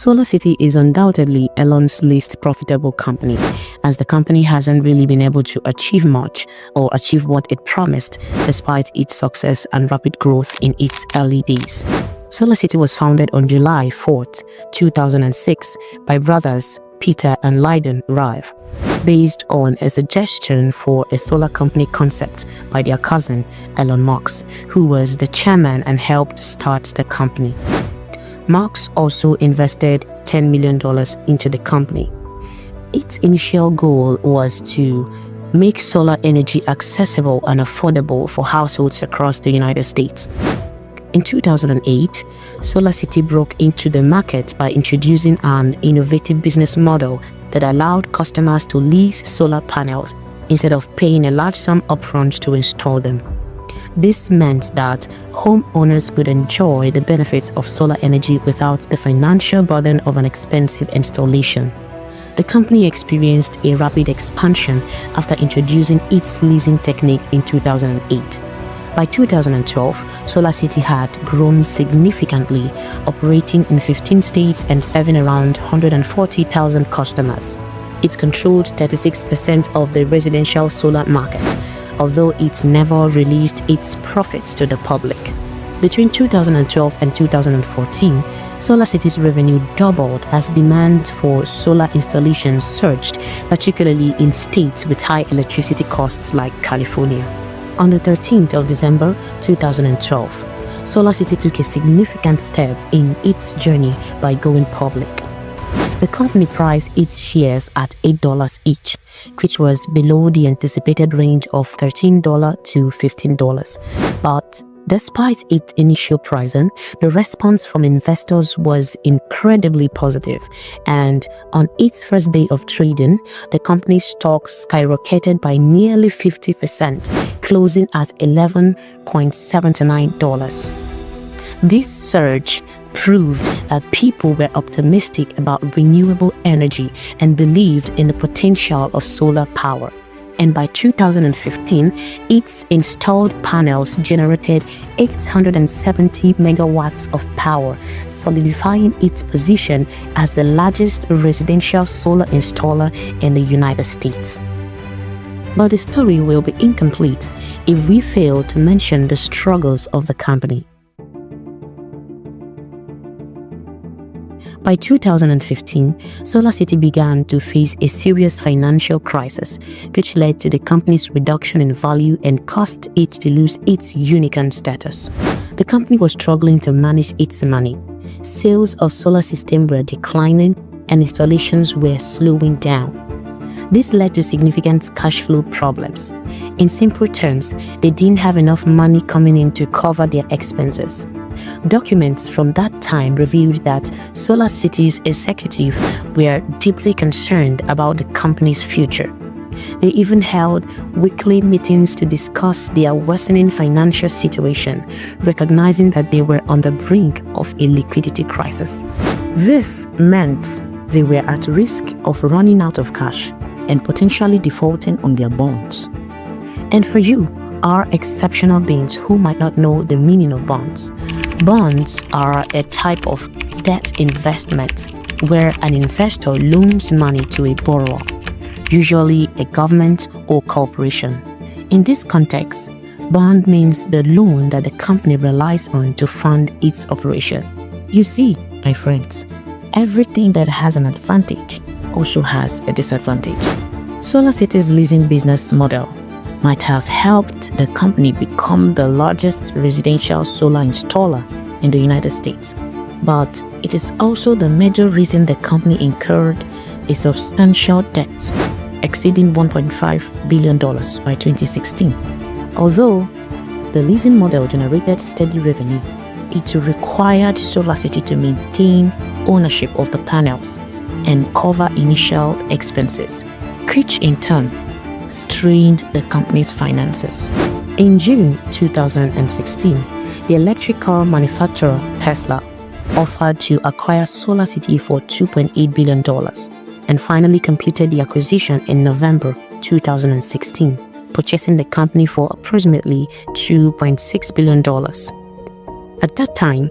SolarCity is undoubtedly Elon's least profitable company, as the company hasn't really been able to achieve much or achieve what it promised despite its success and rapid growth in its early days. SolarCity was founded on July 4, 2006 by brothers Peter and Lyndon Rive, based on a suggestion for a solar company concept by their cousin Elon Musk, who was the chairman and helped start the company. Musk also invested $10 million into the company. Its initial goal was to make solar energy accessible and affordable for households across the United States. In 2008, SolarCity broke into the market by introducing an innovative business model that allowed customers to lease solar panels instead of paying a large sum upfront to install them. This meant that homeowners could enjoy the benefits of solar energy without the financial burden of an expensive installation. The company experienced a rapid expansion after introducing its leasing technique in 2008. By 2012, SolarCity had grown significantly, operating in 15 states and serving around 140,000 customers. It controlled 36% of the residential solar market, although it never released its profits to the public. Between 2012 and 2014, SolarCity's revenue doubled as demand for solar installations surged, particularly in states with high electricity costs like California. On the 13th of December 2012, SolarCity took a significant step in its journey by going public. The company priced its shares at $8 each, which was below the anticipated range of $13 to $15. But despite its initial pricing, the response from investors was incredibly positive, and on its first day of trading, the company's stock skyrocketed by nearly 50%, closing at $11.79. This surge proved that people were optimistic about renewable energy and believed in the potential of solar power. And by 2015, its installed panels generated 870 megawatts of power, solidifying its position as the largest residential solar installer in the United States. But the story will be incomplete if we fail to mention the struggles of the company. By 2015, SolarCity began to face a serious financial crisis, which led to the company's reduction in value and caused it to lose its unicorn status. The company was struggling to manage its money. Sales of solar systems were declining and installations were slowing down. This led to significant cash flow problems. In simple terms, they didn't have enough money coming in to cover their expenses. Documents from that time revealed that SolarCity's executives were deeply concerned about the company's future. They even held weekly meetings to discuss their worsening financial situation, recognizing that they were on the brink of a liquidity crisis. This meant they were at risk of running out of cash and potentially defaulting on their bonds. And for you, our exceptional beings who might not know the meaning of bonds, bonds are a type of debt investment where an investor loans money to a borrower, usually a government or corporation. In this context, bond means the loan that the company relies on to fund its operation. You see, my friends, everything that has an advantage also has a disadvantage. SolarCity's leasing business model might have helped the company become the largest residential solar installer in the United States, but it is also the major reason the company incurred a substantial debt exceeding $1.5 billion by 2016. Although the leasing model generated steady revenue, it required SolarCity to maintain ownership of the panels and cover initial expenses, which in turn strained the company's finances. In June 2016, the electric car manufacturer Tesla offered to acquire SolarCity for $2.8 billion and finally completed the acquisition in November 2016, purchasing the company for approximately $2.6 billion. At that time,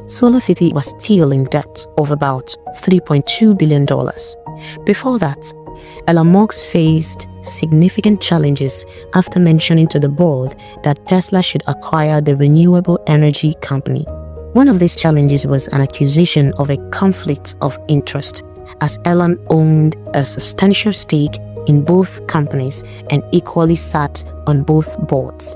SolarCity was still in debt of about $3.2 billion. Before that, Elon Musk faced significant challenges after mentioning to the board that Tesla should acquire the renewable energy company. One of these challenges was an accusation of a conflict of interest, as Elon owned a substantial stake in both companies and equally sat on both boards.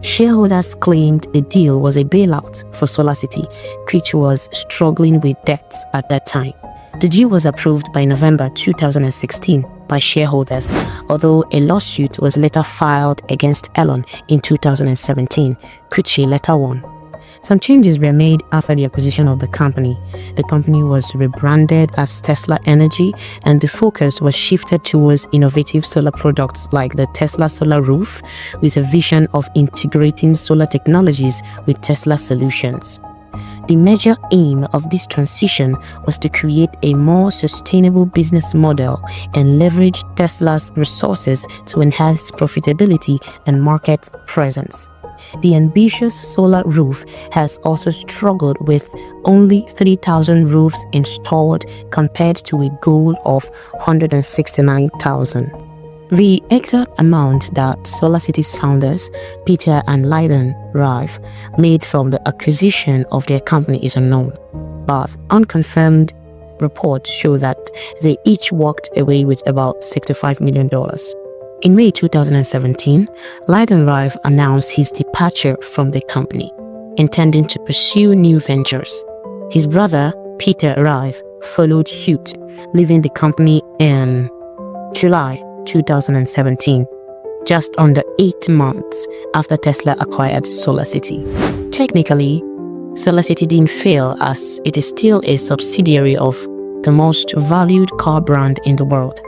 Shareholders claimed the deal was a bailout for SolarCity, which was struggling with debts at that time. The deal was approved by November 2016 by shareholders, although a lawsuit was later filed against Elon in 2017, which he later won. Some changes were made after the acquisition of the company. The company was rebranded as Tesla Energy, and the focus was shifted towards innovative solar products like the Tesla Solar Roof, with a vision of integrating solar technologies with Tesla solutions. The major aim of this transition was to create a more sustainable business model and leverage Tesla's resources to enhance profitability and market presence. The ambitious solar roof has also struggled with only 3,000 roofs installed compared to a goal of 169,000. The exact amount that SolarCity's founders, Peter and Lyndon Rive, made from the acquisition of their company is unknown, but unconfirmed reports show that they each walked away with about $65 million. In May 2017, Lyndon Rive announced his departure from the company, intending to pursue new ventures. His brother, Peter Rive, followed suit, leaving the company in July 2017, just under 8 months after Tesla acquired SolarCity. Technically, SolarCity didn't fail, as it is still a subsidiary of the most valued car brand in the world,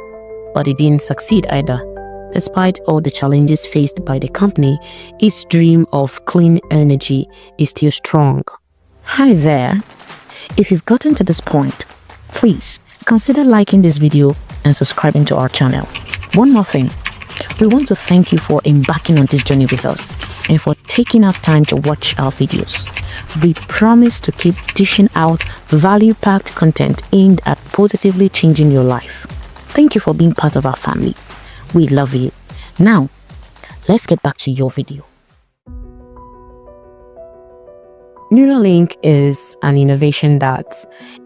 but it didn't succeed either. Despite all the challenges faced by the company, its dream of clean energy is still strong. Hi there. If you've gotten to this point, please consider liking this video and subscribing to our channel. One more thing, we want to thank you for embarking on this journey with us and for taking out time to watch our videos. We promise to keep dishing out value-packed content aimed at positively changing your life. Thank you for being part of our family. We love you. Now, let's get back to your video. Neuralink is an innovation that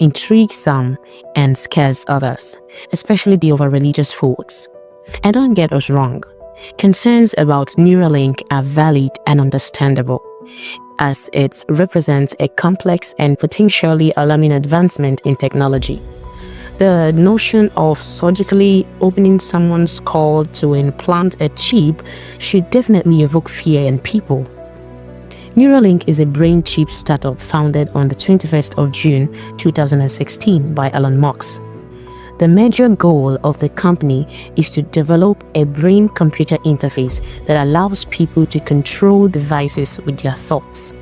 intrigues some and scares others, especially the over-religious folks. And don't get us wrong, concerns about Neuralink are valid and understandable, as it represents a complex and potentially alarming advancement in technology. The notion of surgically opening someone's skull to implant a chip should definitely evoke fear in people. Neuralink is a brain chip startup founded on the 21st of June 2016 by Elon Musk. The major goal of the company is to develop a brain-computer interface that allows people to control devices with their thoughts.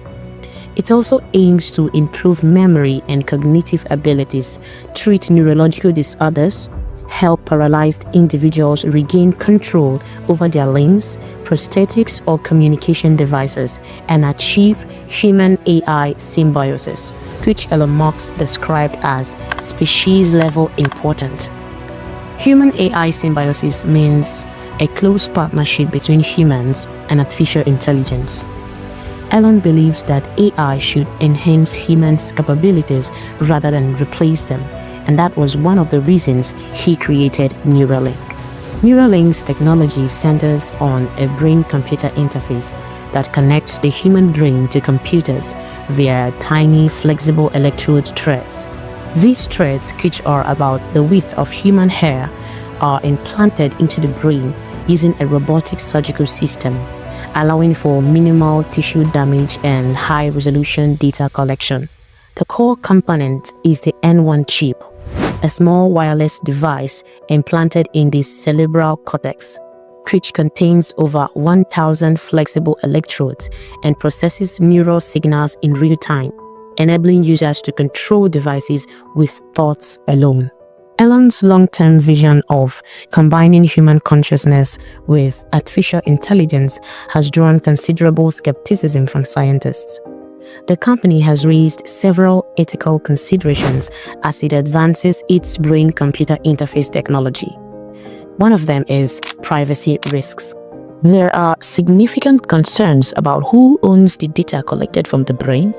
It also aims to improve memory and cognitive abilities, treat neurological disorders, help paralyzed individuals regain control over their limbs, prosthetics or communication devices, and achieve human-AI symbiosis, which Elon Musk described as species-level important. Human-AI symbiosis means a close partnership between humans and artificial intelligence. Elon believes that AI should enhance humans' capabilities rather than replace them, and that was one of the reasons he created Neuralink. Neuralink's technology centers on a brain-computer interface that connects the human brain to computers via tiny, flexible electrode threads. These threads, which are about the width of human hair, are implanted into the brain using a robotic surgical system, allowing for minimal tissue damage and high-resolution data collection. The core component is the N1 chip, a small wireless device implanted in the cerebral cortex, which contains over 1,000 flexible electrodes and processes neural signals in real time, enabling users to control devices with thoughts alone. Elon's long-term vision of combining human consciousness with artificial intelligence has drawn considerable skepticism from scientists. The company has raised several ethical considerations as it advances its brain-computer interface technology. One of them is privacy risks. There are significant concerns about who owns the data collected from the brain,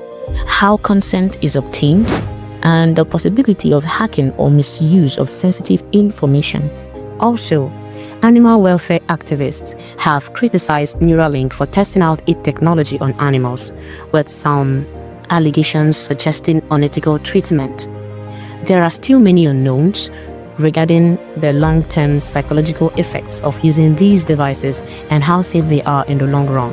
how consent is obtained, and the possibility of hacking or misuse of sensitive information. Also, animal welfare activists have criticized Neuralink for testing out its technology on animals, with some allegations suggesting unethical treatment. There are still many unknowns regarding the long-term psychological effects of using these devices and how safe they are in the long run.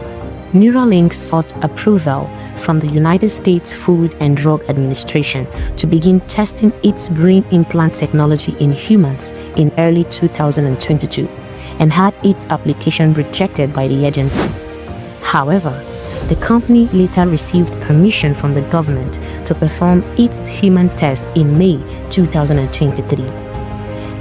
Neuralink sought approval from the United States Food and Drug Administration to begin testing its brain implant technology in humans in early 2022 and had its application rejected by the agency. However, the company later received permission from the government to perform its human test in May 2023.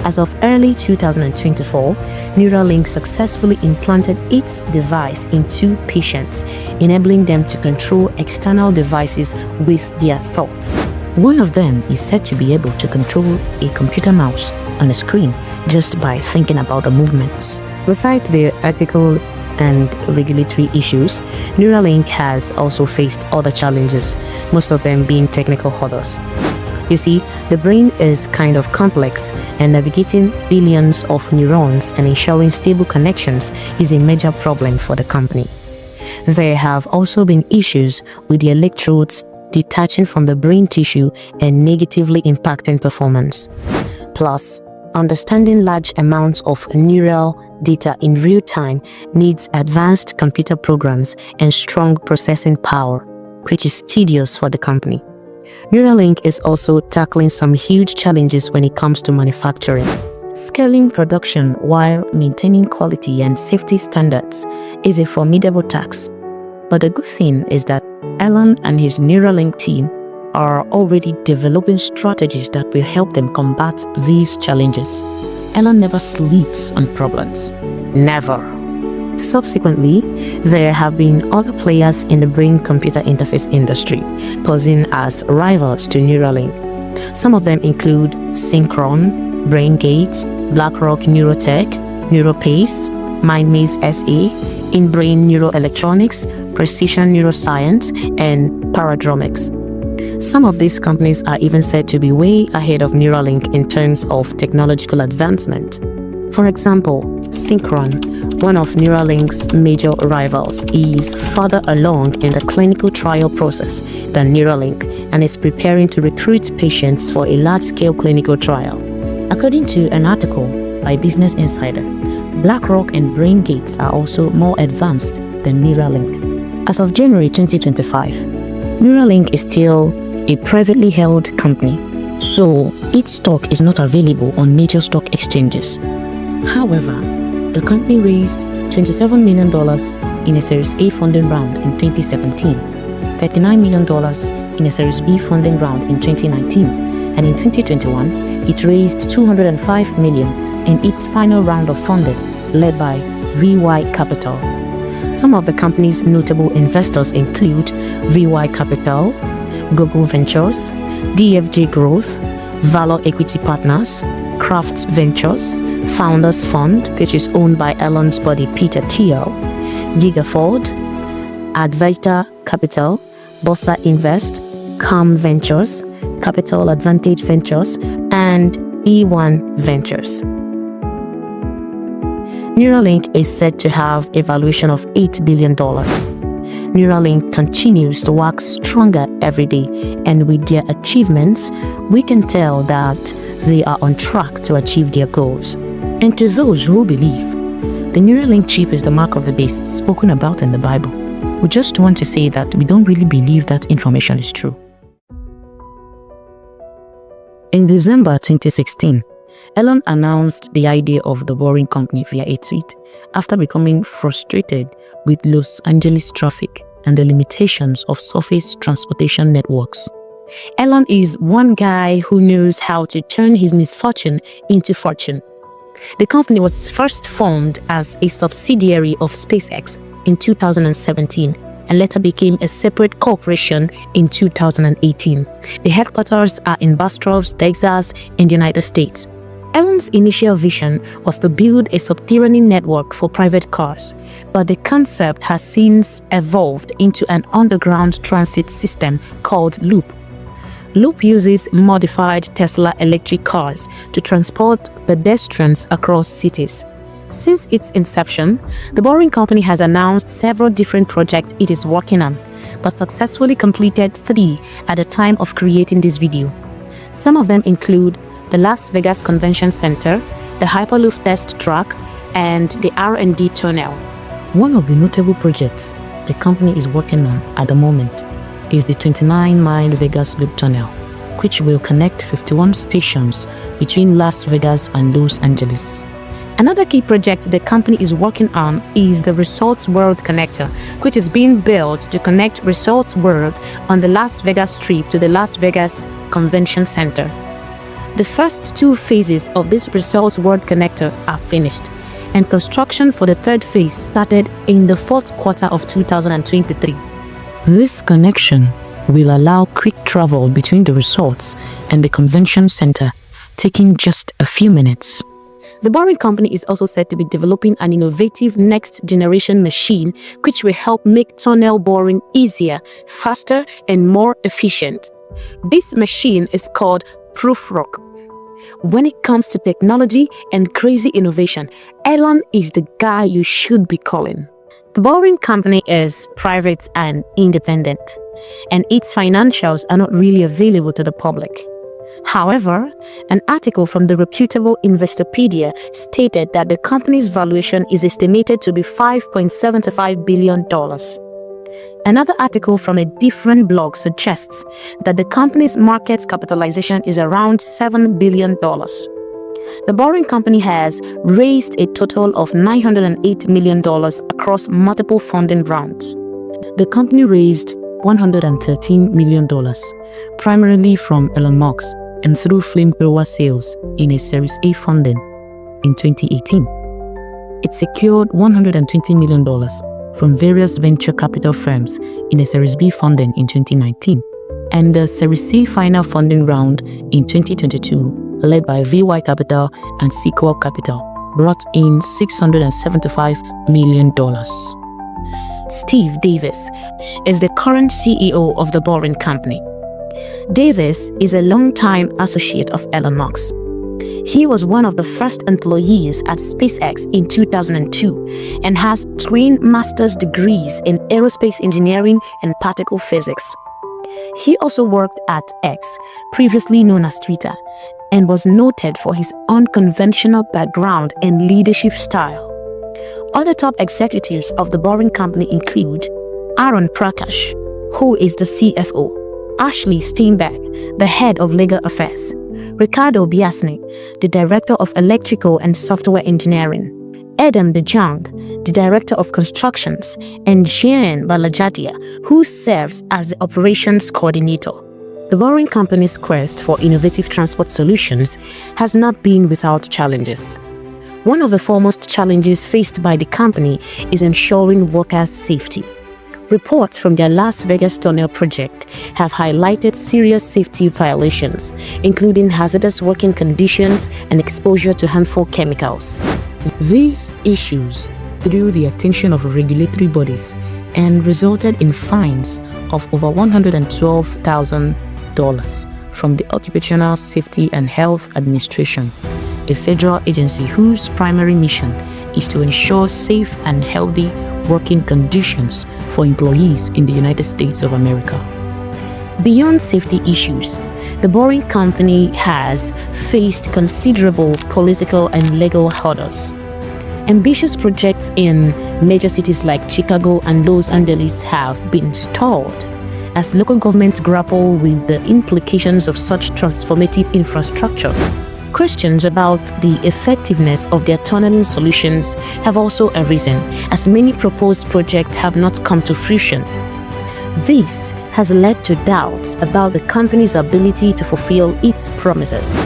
As of early 2024, Neuralink successfully implanted its device in 2 patients, enabling them to control external devices with their thoughts. One of them is said to be able to control a computer mouse on a screen just by thinking about the movements. Besides the ethical and regulatory issues, Neuralink has also faced other challenges, most of them being technical hurdles. You see, the brain is kind of complex, and navigating billions of neurons and ensuring stable connections is a major problem for the company. There have also been issues with the electrodes detaching from the brain tissue and negatively impacting performance. Plus, understanding large amounts of neural data in real time needs advanced computer programs and strong processing power, which is tedious for the company. Neuralink is also tackling some huge challenges when it comes to manufacturing. Scaling production while maintaining quality and safety standards is a formidable task. But the good thing is that Elon and his Neuralink team are already developing strategies that will help them combat these challenges. Elon never sleeps on problems. Never. Subsequently, there have been other players in the brain-computer interface industry, posing as rivals to Neuralink. Some of them include Synchron, BrainGate, BlackRock Neurotech, NeuroPace, MindMaze SA, InBrain Neuroelectronics, Precision Neuroscience, and Paradromics. Some of these companies are even said to be way ahead of Neuralink in terms of technological advancement. For example, Synchron, one of Neuralink's major rivals, is further along in the clinical trial process than Neuralink and is preparing to recruit patients for a large-scale clinical trial. According to an article by Business Insider, BlackRock and BrainGate are also more advanced than Neuralink. As of January 2025, Neuralink is still a privately held company, so its stock is not available on major stock exchanges. However, the company raised $27 million in a Series A funding round in 2017, $39 million in a Series B funding round in 2019, and in 2021, it raised $205 million in its final round of funding, led by VY Capital. Some of the company's notable investors include VY Capital, Google Ventures, DFJ Growth, Valor Equity Partners, Kraft Ventures, Founders Fund, which is owned by Elon's buddy Peter Thiel, Gigaford, Advaita Capital, Bossa Invest, Calm Ventures, Capital Advantage Ventures, and E1 Ventures. Neuralink is said to have a valuation of $8 billion. Neuralink continues to work stronger every day, and with their achievements, we can tell that they are on track to achieve their goals. And to those who believe, the Neuralink chip is the mark of the beast spoken about in the Bible, we just want to say that we don't really believe that information is true. In December 2016, Elon announced the idea of the Boring Company via a tweet after becoming frustrated with Los Angeles traffic and the limitations of surface transportation networks. Elon is one guy who knows how to turn his misfortune into fortune. The company was first formed as a subsidiary of SpaceX in 2017 and later became a separate corporation in 2018. The headquarters are in Bastrop, Texas, in the United States. Elon's initial vision was to build a subterranean network for private cars, but the concept has since evolved into an underground transit system called Loop. Loop uses modified Tesla electric cars to transport pedestrians across cities. Since its inception, the Boring Company has announced several different projects it is working on, but successfully completed 3 at the time of creating this video. Some of them include the Las Vegas Convention Center, the Hyperloop test track, and the R&D tunnel. One of the notable projects the company is working on at the moment is the 29-mile Vegas Loop Tunnel, which will connect 51 stations between Las Vegas and Los Angeles. Another key project the company is working on is the Resorts World Connector, which is being built to connect Resorts World on the Las Vegas Strip to the Las Vegas Convention Center. The first 2 phases of this Resorts World Connector are finished, and construction for the 3rd phase started in the 4th quarter of 2023. This connection will allow quick travel between the resorts and the convention center, taking just a few minutes. The Boring Company is also said to be developing an innovative next-generation machine which will help make tunnel boring easier, faster, and more efficient. This machine is called Proofrock. When it comes to technology and crazy innovation, Elon is the guy you should be calling. The Boring Company is private and independent, and its financials are not really available to the public. However, an article from the reputable Investopedia stated that the company's valuation is estimated to be $5.75 billion. Another article from a different blog suggests that the company's market capitalization is around $7 billion. The Boring Company has raised a total of $908 million across multiple funding rounds. The company raised $113 million, primarily from Elon Musk and through flamethrower sales in a Series A funding in 2018. It secured $120 million from various venture capital firms in a Series B funding in 2019, and the Series C final funding round in 2022, led by VY Capital and Sequel Capital, brought in $675 million. Steve Davis is the current CEO of the Boring Company. Davis is a longtime associate of Elon Musk. He was one of the first employees at SpaceX in 2002 and has twin master's degrees in aerospace engineering and particle physics. He also worked at X, previously known as Twitter, and was noted for his unconventional background and leadership style. Other top executives of the Boring Company include Aaron Prakash, who is the CFO, Ashley Steinberg, the head of legal affairs, Ricardo Biasnik, the director of electrical and software engineering, Adam DeJong, the director of constructions, and Jean Balajatia, who serves as the operations coordinator. The Boring Company's quest for innovative transport solutions has not been without challenges. One of the foremost challenges faced by the company is ensuring workers' safety. Reports from their Las Vegas tunnel project have highlighted serious safety violations, including hazardous working conditions and exposure to harmful chemicals. These issues drew the attention of regulatory bodies and resulted in fines of over $112,000 from the Occupational Safety and Health Administration, a federal agency whose primary mission is to ensure safe and healthy working conditions for employees in the United States of America. Beyond safety issues, the Boring Company has faced considerable political and legal hurdles. Ambitious projects in major cities like Chicago and Los Angeles have been stalled as local governments grapple with the implications of such transformative infrastructure. Questions about the effectiveness of their tunneling solutions have also arisen, as many proposed projects have not come to fruition. This has led to doubts about the company's ability to fulfill its promises.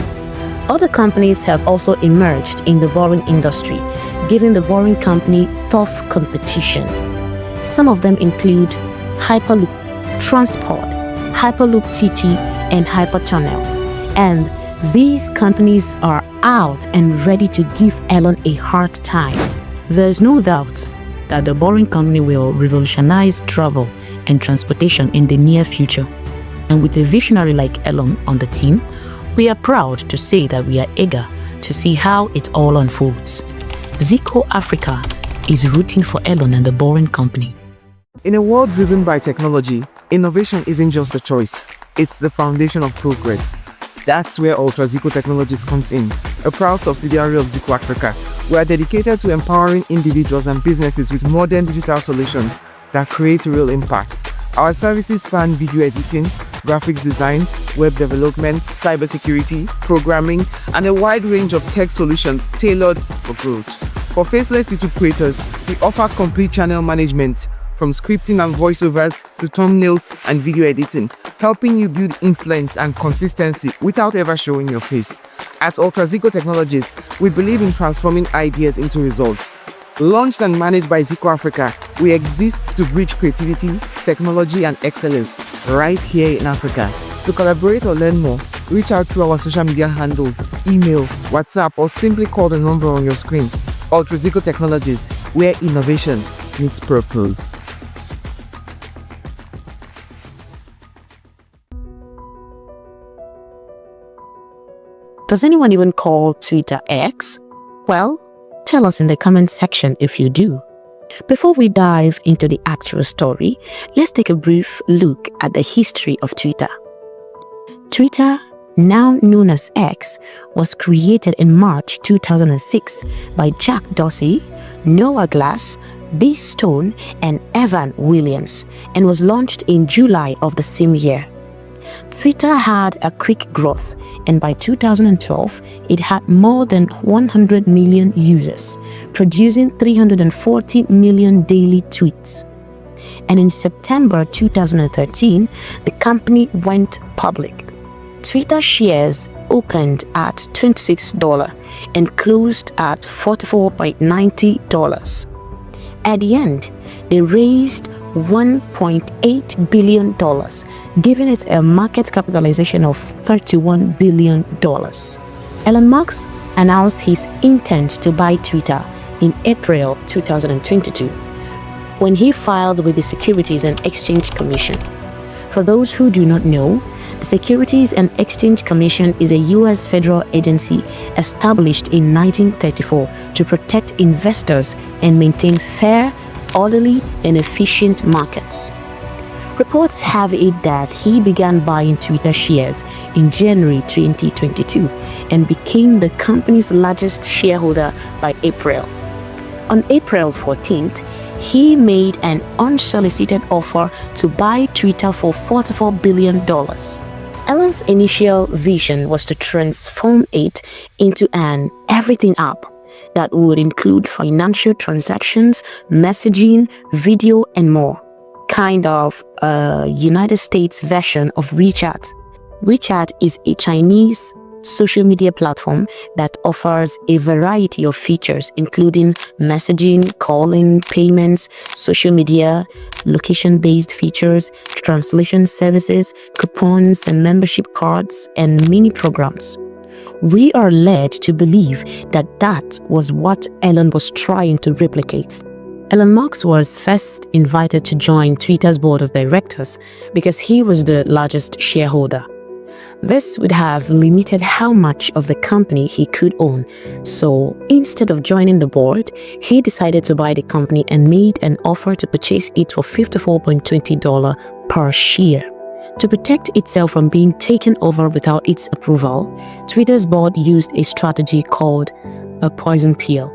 Other companies have also emerged in the boring industry, giving the Boring Company tough competition. Some of them include Hyperloop, Transport, Hyperloop TT, and Hypertunnel. And these companies are out and ready to give Elon a hard time. There's no doubt that the Boring Company will revolutionize travel and transportation in the near future. And with a visionary like Elon on the team, we are proud to say that we are eager to see how it all unfolds. Zico Africa is rooting for Elon and the Boring Company. In a world driven by technology, innovation isn't just a choice, it's the foundation of progress. That's where Ultra Zico Technologies comes in, a proud subsidiary of Zico Africa. We are dedicated to empowering individuals and businesses with modern digital solutions that create real impact. Our services span video editing, graphics design, web development, cybersecurity, programming, and a wide range of tech solutions tailored for growth. For faceless YouTube creators, we offer complete channel management, from scripting and voiceovers to thumbnails and video editing, helping you build influence and consistency without ever showing your face. At Ultra Zico Technologies, we believe in transforming ideas into results. Launched and managed by Zico Africa, we exist to bridge creativity, technology, and excellence right here in Africa. To collaborate or learn more, reach out through our social media handles, email, WhatsApp, or simply call the number on your screen. Ultra Zico Technologies, where innovation meets purpose. Does anyone even call Twitter X? Well, tell us in the comment section if you do. Before we dive into the actual story, let's take a brief look at the history of Twitter. Twitter, now known as X, was created in March 2006 by Jack Dorsey, Noah Glass, B. Stone, and Evan Williams, and was launched in July of the same year. Twitter had a quick growth, and by 2012, it had more than 100 million users, producing 340 million daily tweets. And in September 2013, the company went public. Twitter shares opened at $26 and closed at $44.90. At the end, they raised $1.8 billion, giving it a market capitalization of $31 billion. Elon Musk announced his intent to buy Twitter in April 2022, when he filed with the Securities and Exchange Commission. For those who do not know, the Securities and Exchange Commission is a U.S. federal agency established in 1934 to protect investors and maintain fair, orderly, and efficient markets. Reports have it that he began buying Twitter shares in January 2022 and became the company's largest shareholder by April. On April 14th, he made an unsolicited offer to buy Twitter for $44 billion. Elon's initial vision was to transform it into an everything app that would include financial transactions, messaging, video, and more. Kind of a United States version of WeChat. WeChat is a Chinese social media platform that offers a variety of features, including messaging, calling, payments, social media, location-based features, translation services, coupons and membership cards, and mini programs. We are led to believe that that was what Elon was trying to replicate. Elon Musk was first invited to join Twitter's board of directors because he was the largest shareholder. This would have limited how much of the company he could own, so instead of joining the board, he decided to buy the company and made an offer to purchase it for $54.20 per share. To protect itself from being taken over without its approval, Twitter's board used a strategy called a poison pill.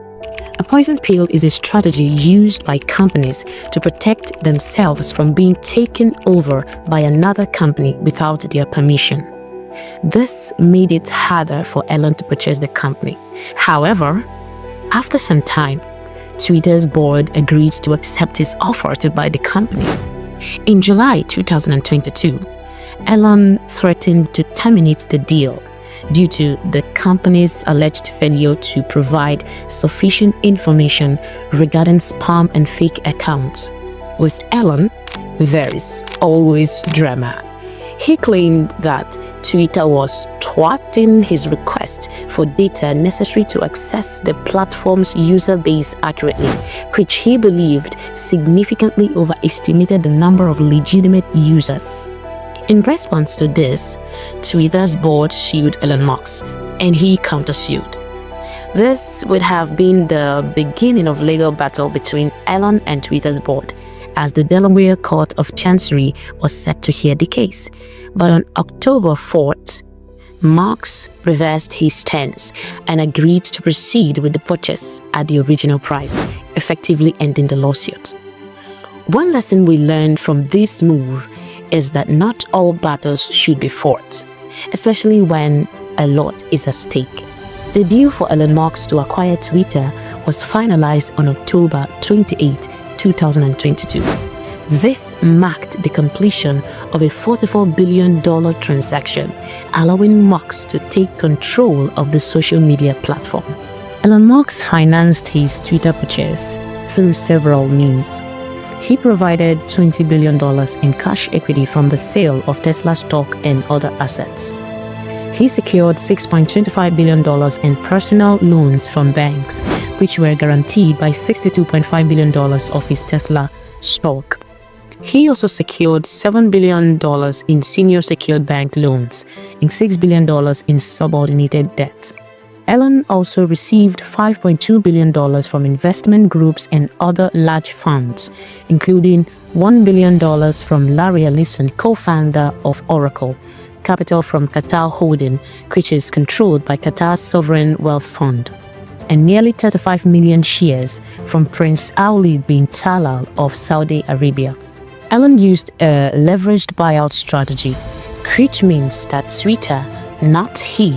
A poison pill is a strategy used by companies to protect themselves from being taken over by another company without their permission. This made it harder for Elon to purchase the company. However, after some time, Twitter's board agreed to accept his offer to buy the company. In July 2022, Elon threatened to terminate the deal due to the company's alleged failure to provide sufficient information regarding spam and fake accounts. With Elon, There's always drama. He claimed that Twitter was thwarting his request for data necessary to access the platform's user base accurately, which he believed significantly overestimated the number of legitimate users. In response to this, Twitter's board sued Elon Musk, and he countersued. This would have been the beginning of legal battle between Elon and Twitter's board, as the Delaware Court of Chancery was set to hear the case. But on October 4th, Musk reversed his stance and agreed to proceed with the purchase at the original price, effectively ending the lawsuit. One lesson we learned from this move is that not all battles should be fought, especially when a lot is at stake. The deal for Elon Musk to acquire Twitter was finalized on October 28, 2022. This marked the completion of a $44 billion transaction, allowing Musk to take control of the social media platform. Elon Musk financed his Twitter purchase through several means. He provided $20 billion in cash equity from the sale of Tesla stock and other assets. He secured $6.25 billion in personal loans from banks, which were guaranteed by $62.5 billion of his Tesla stock. He also secured $7 billion in senior secured bank loans and $6 billion in subordinated debt. Elon also received $5.2 billion from investment groups and other large funds, including $1 billion from Larry Ellison, co-founder of Oracle, capital from Qatar Holding, which is controlled by Qatar's sovereign wealth fund, and nearly 35 million shares from Prince Khalid bin Talal of Saudi Arabia. Elon used a leveraged buyout strategy, which means that Twitter, not he,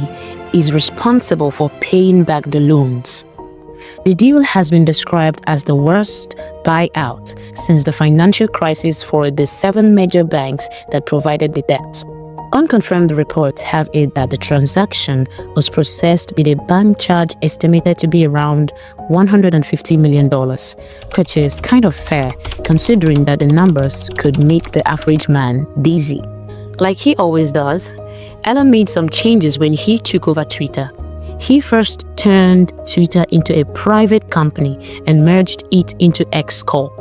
is responsible for paying back the loans. The deal has been described as the worst buyout since the financial crisis for the 7 major banks that provided the debt. Unconfirmed reports have it that the transaction was processed with a bank charge estimated to be around $150 million, which is kind of fair considering that the numbers could make the average man dizzy. Like he always does, Elon made some changes when he took over Twitter. He first turned Twitter into a private company and merged it into X Corp.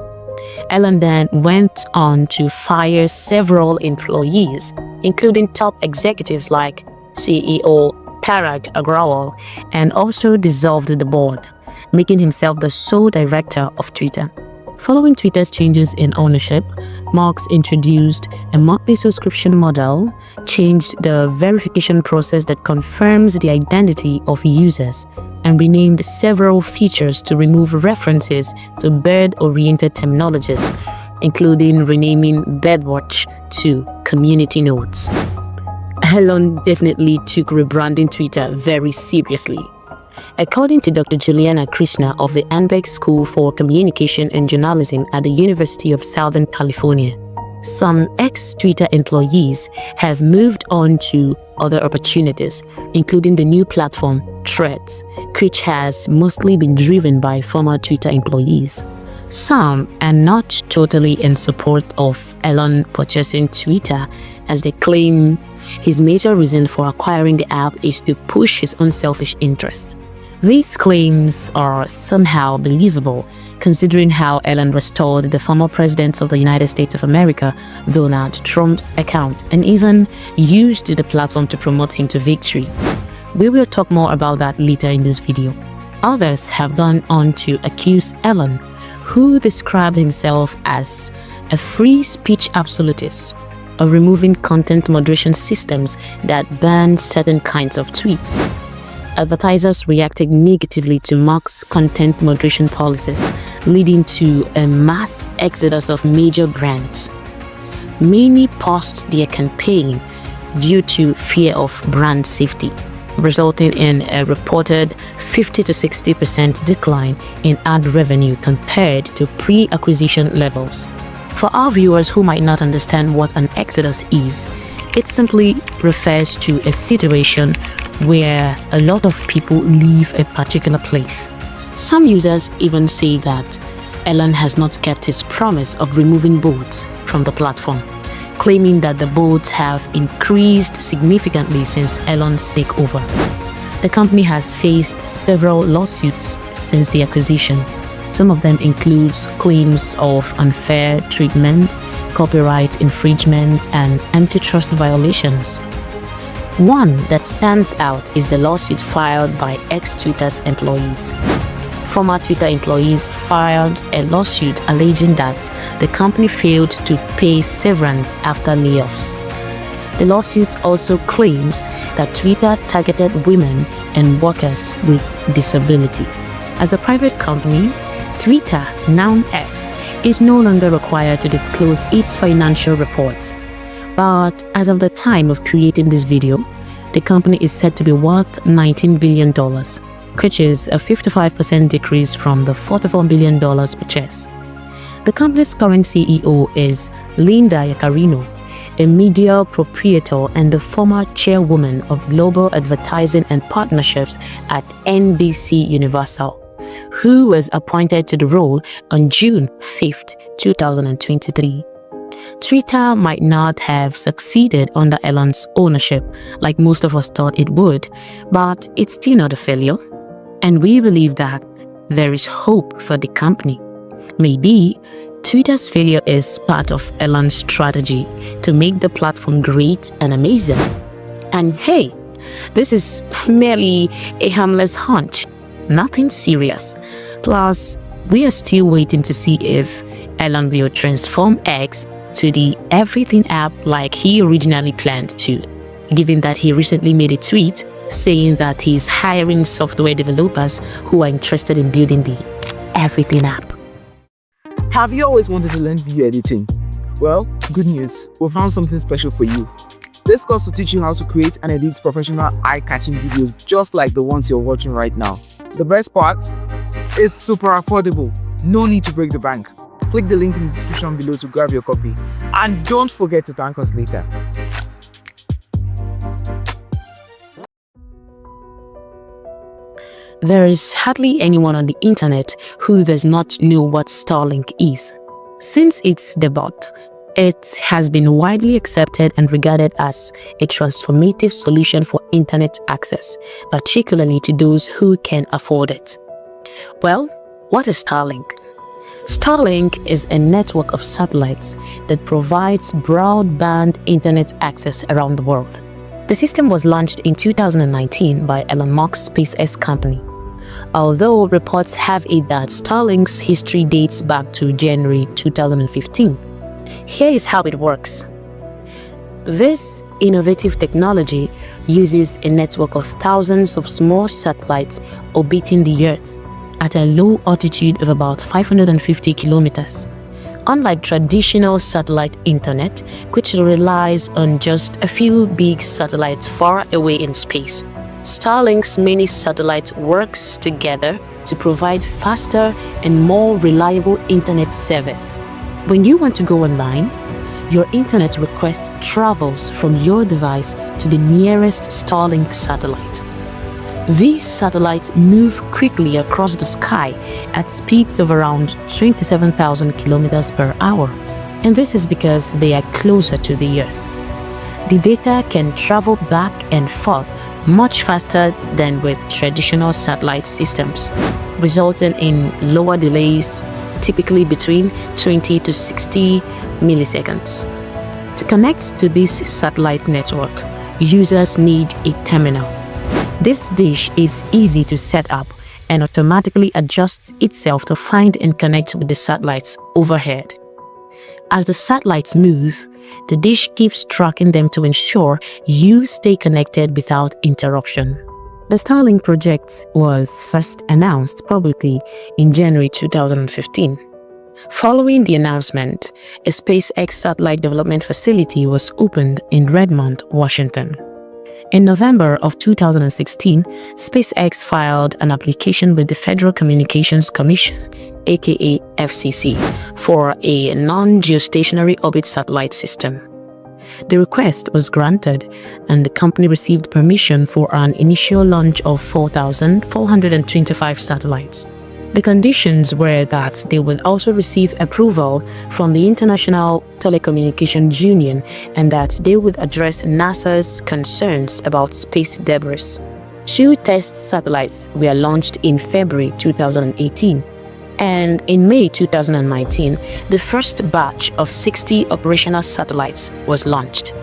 Elon then went on to fire several employees, including top executives like CEO Parag Agrawal, and also dissolved the board, making himself the sole director of Twitter. Following Twitter's changes in ownership, Musk introduced a monthly subscription model, changed the verification process that confirms the identity of users, and renamed several features to remove references to bird-oriented terminologies, including renaming Birdwatch to Community Notes. Elon definitely took rebranding Twitter very seriously. According to Dr. Juliana Krishna of the Anbeck School for Communication and Journalism at the University of Southern California, some ex-Twitter employees have moved on to other opportunities, including the new platform Threads, which has mostly been driven by former Twitter employees. Some are not totally in support of Elon purchasing Twitter, as they claim his major reason for acquiring the app is to push his own selfish interest. These claims are somehow believable, considering how Elon restored the former president of the United States of America, Donald Trump's account, and even used the platform to promote him to victory. We will talk more about that later in this video. Others have gone on to accuse Elon, who described himself as a free speech absolutist, of removing content moderation systems that ban certain kinds of tweets. Advertisers reacted negatively to Musk's content moderation policies, leading to a mass exodus of major brands. Many paused their campaign due to fear of brand safety, resulting in a reported 50 to 60% decline in ad revenue compared to pre-acquisition levels. For our viewers who might not understand what an exodus is, it simply refers to a situation where a lot of people leave a particular place. Some users even say that Elon has not kept his promise of removing bots from the platform, claiming that the bots have increased significantly since Elon's takeover. The company has faced several lawsuits since the acquisition. Some of them include claims of unfair treatment, copyright infringement, and antitrust violations. One that stands out is the lawsuit filed by ex-Twitter's employees. Former Twitter employees filed a lawsuit alleging that the company failed to pay severance after layoffs. The lawsuit also claims that Twitter targeted women and workers with disability. As a private company, Twitter, now X, is no longer required to disclose its financial reports. But as of the time of creating this video, the company is said to be worth $19 billion, which is a 55% decrease from the $44 billion purchase. The company's current CEO is Linda Yaccarino, a media proprietor and the former chairwoman of global advertising and partnerships at NBC Universal, who was appointed to the role on June 5, 2023. Twitter might not have succeeded under Elon's ownership like most of us thought it would, but it's still not a failure. And we believe that there is hope for the company. Maybe Twitter's failure is part of Elon's strategy to make the platform great and amazing. And hey, this is merely a harmless hunch, nothing serious. Plus, we are still waiting to see if Elon will transform X to the everything app like he originally planned to, given that he recently made a tweet saying that he's hiring software developers who are interested in building the everything app. Have you always wanted to learn video editing? Well, good news, we found something special for you. This course will teach you how to create and edit professional eye-catching videos just like the ones you're watching right now. The best part? It's super affordable. No need to break the bank. Click the link in the description below to grab your copy. And don't forget to thank us later. There is hardly anyone on the internet who does not know what Starlink is. Since its debut, it has been widely accepted and regarded as a transformative solution for internet access, particularly to those who can afford it. Well, what is Starlink? Starlink is a network of satellites that provides broadband internet access around the world. The system was launched in 2019 by Elon Musk's SpaceX company. Although reports have it that Starlink's history dates back to January 2015. Here is how it works. This innovative technology uses a network of thousands of small satellites orbiting the Earth at a low altitude of about 550 kilometers. Unlike traditional satellite internet, which relies on just a few big satellites far away in space, Starlink's many satellites works together to provide faster and more reliable internet service. When you want to go online, your internet request travels from your device to the nearest Starlink satellite. These satellites move quickly across the sky at speeds of around 27,000 kilometers per hour, and this is because they are closer to the Earth. The data can travel back and forth much faster than with traditional satellite systems, resulting in lower delays, typically between 20 to 60 milliseconds. To connect to this satellite network, users need a terminal. This dish is easy to set up and automatically adjusts itself to find and connect with the satellites overhead. As the satellites move, the dish keeps tracking them to ensure you stay connected without interruption. The Starlink project was first announced publicly in January 2015. Following the announcement, a SpaceX satellite development facility was opened in Redmond, Washington. In November of 2016, SpaceX filed an application with the Federal Communications Commission, aka FCC, for a non-geostationary orbit satellite system. The request was granted, and the company received permission for an initial launch of 4,425 satellites. The conditions were that they would also receive approval from the International Telecommunications Union and that they would address NASA's concerns about space debris. 2 test satellites were launched in February 2018, and in May 2019, the first batch of 60 operational satellites was launched.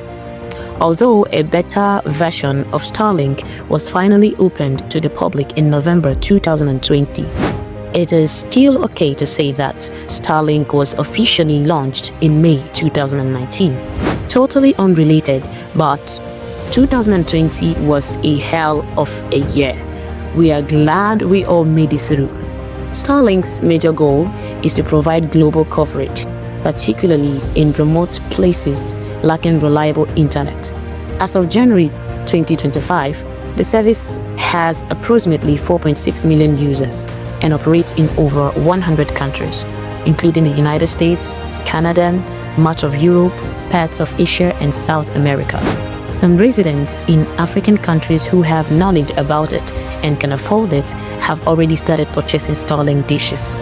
Although a beta version of Starlink was finally opened to the public in November 2020, it is still okay to say that Starlink was officially launched in May 2019. Totally unrelated, but 2020 was a hell of a year. We are glad we all made it through. Starlink's major goal is to provide global coverage, particularly in remote places lacking reliable internet. As of January 2025, the service has approximately 4.6 million users and operates in over 100 countries, including the United States, Canada, much of Europe, parts of Asia, and South America. Some residents in African countries who have knowledge about it and can afford it have already started purchasing Starlink dishes.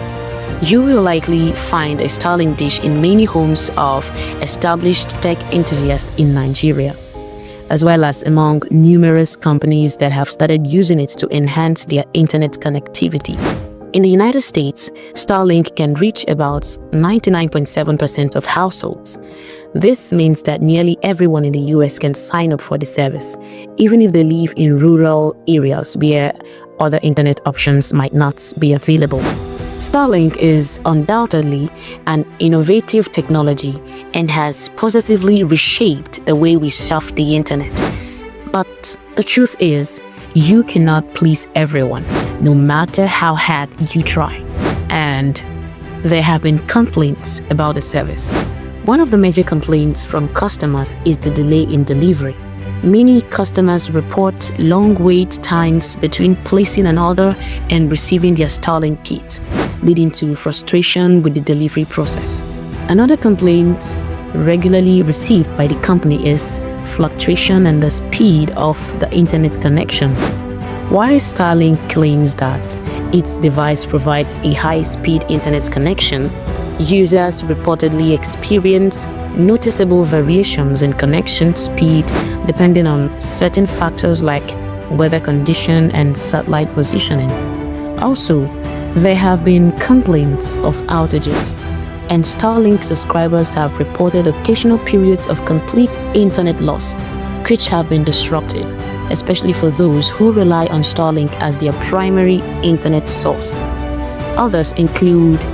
You will likely find a Starlink dish in many homes of established tech enthusiasts in Nigeria, as well as among numerous companies that have started using it to enhance their internet connectivity. In the United States, Starlink can reach about 99.7% of households. This means that nearly everyone in the US can sign up for the service, even if they live in rural areas where other internet options might not be available. Starlink is undoubtedly an innovative technology and has positively reshaped the way we surf the internet. But the truth is, you cannot please everyone, no matter how hard you try. And there have been complaints about the service. One of the major complaints from customers is the delay in delivery. Many customers report long wait times between placing an order and receiving their Starlink kit, leading to frustration with the delivery process. Another complaint regularly received by the company is fluctuation in the speed of the internet connection. While Starlink claims that its device provides a high-speed internet connection, users reportedly experience noticeable variations in connection speed depending on certain factors like weather condition and satellite positioning. Also, there have been complaints of outages, and Starlink subscribers have reported occasional periods of complete internet loss, which have been disruptive, especially for those who rely on Starlink as their primary internet source. Others include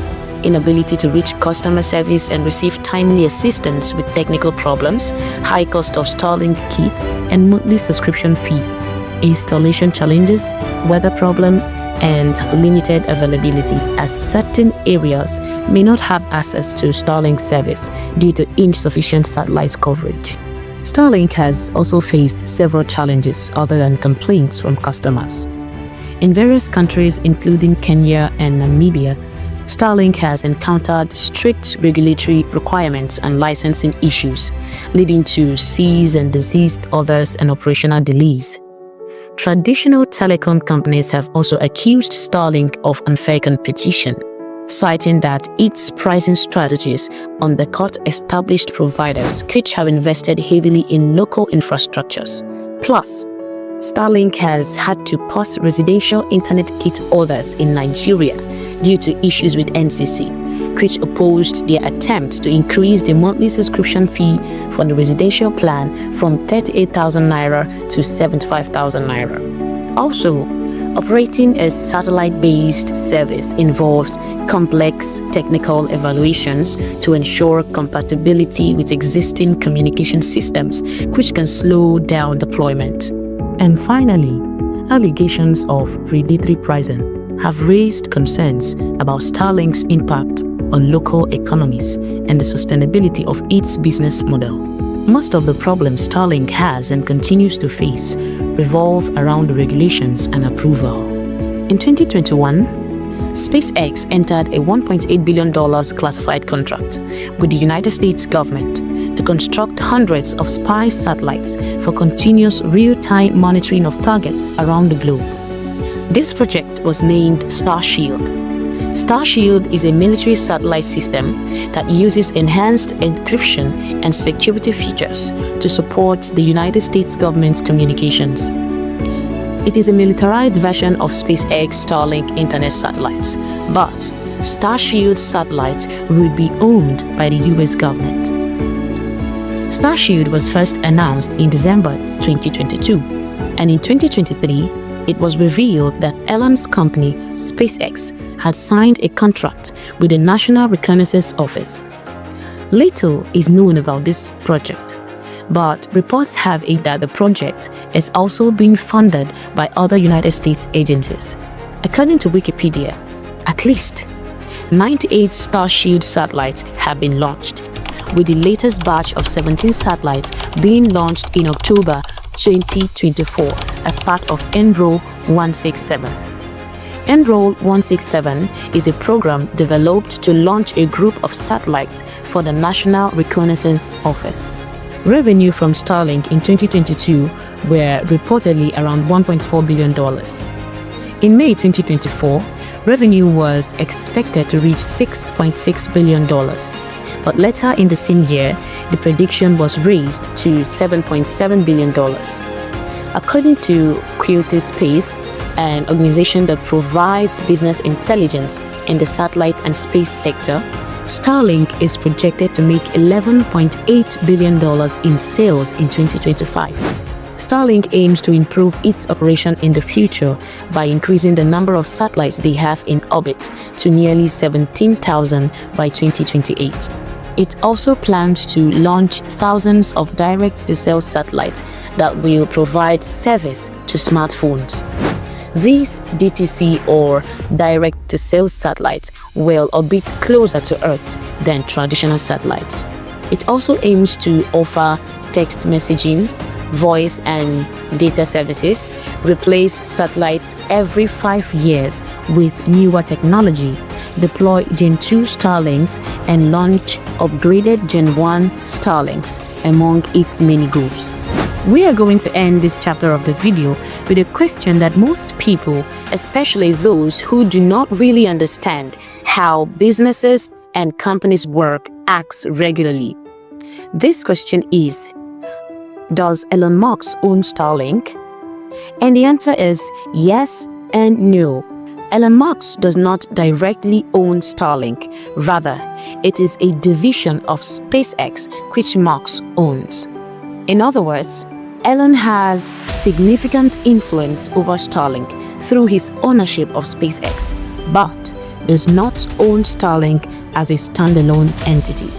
inability to reach customer service and receive timely assistance with technical problems, high cost of Starlink kits and monthly subscription fee, installation challenges, weather problems, and limited availability, as certain areas may not have access to Starlink service due to insufficient satellite coverage. Starlink has also faced several challenges other than complaints from customers. In various countries, including Kenya and Namibia, Starlink has encountered strict regulatory requirements and licensing issues, leading to cease and desist orders and operational delays. Traditional telecom companies have also accused Starlink of unfair competition, citing that its pricing strategies undercut established providers which have invested heavily in local infrastructures. Plus, Starlink has had to pause residential internet kit orders in Nigeria due to issues with NCC, which opposed their attempts to increase the monthly subscription fee for the residential plan from 38,000 naira to 75,000 naira. Also, operating a satellite-based service involves complex technical evaluations to ensure compatibility with existing communication systems, which can slow down deployment. And finally, allegations of predatory pricing have raised concerns about Starlink's impact on local economies and the sustainability of its business model. Most of the problems Starlink has and continues to face revolve around regulations and approval. In 2021, SpaceX entered a $1.8 billion classified contract with the United States government to construct hundreds of spy satellites for continuous real-time monitoring of targets around the globe. This project was named Starshield Starshield is a military satellite system that uses enhanced encryption and security features to support the United States government's communications. It is a militarized version of SpaceX Starlink internet satellites, but Starshield satellites will be owned by the US government. Starshield was first announced in December 2022, and in 2023, it was revealed that Elon's company, SpaceX, had signed a contract with the National Reconnaissance Office. Little is known about this project, but reports have it that the project is also being funded by other United States agencies. According to Wikipedia, at least 98 Starshield satellites have been launched, with the latest batch of 17 satellites being launched in October 2024 as part of Enroll 167. Enroll 167 is a program developed to launch a group of satellites for the National Reconnaissance Office. Revenue from Starlink in 2022 were reportedly around $1.4 billion. In May 2024, revenue was expected to reach $6.6 billion. But later in the same year, the prediction was raised to $7.7 billion. According to Qt Space, an organization that provides business intelligence in the satellite and space sector, Starlink is projected to make $11.8 billion in sales in 2025. Starlink aims to improve its operation in the future by increasing the number of satellites they have in orbit to nearly 17,000 by 2028. It also plans to launch thousands of direct-to-cell satellites that will provide service to smartphones. These DTC or direct-to-cell satellites will orbit closer to Earth than traditional satellites. It also aims to offer text messaging, voice and data services, replace satellites every 5 years with newer technology, deploy Gen 2 Starlinks, and launch upgraded Gen 1 Starlinks, among its many goals. We are going to end this chapter of the video with a question that most people, especially those who do not really understand how businesses and companies work, ask regularly. This question is, does Elon Musk own Starlink? And the answer is yes and no. Elon Musk does not directly own Starlink. Rather, it is a division of SpaceX which Musk owns. In other words, Elon has significant influence over Starlink through his ownership of SpaceX, but does not own Starlink as a standalone entity.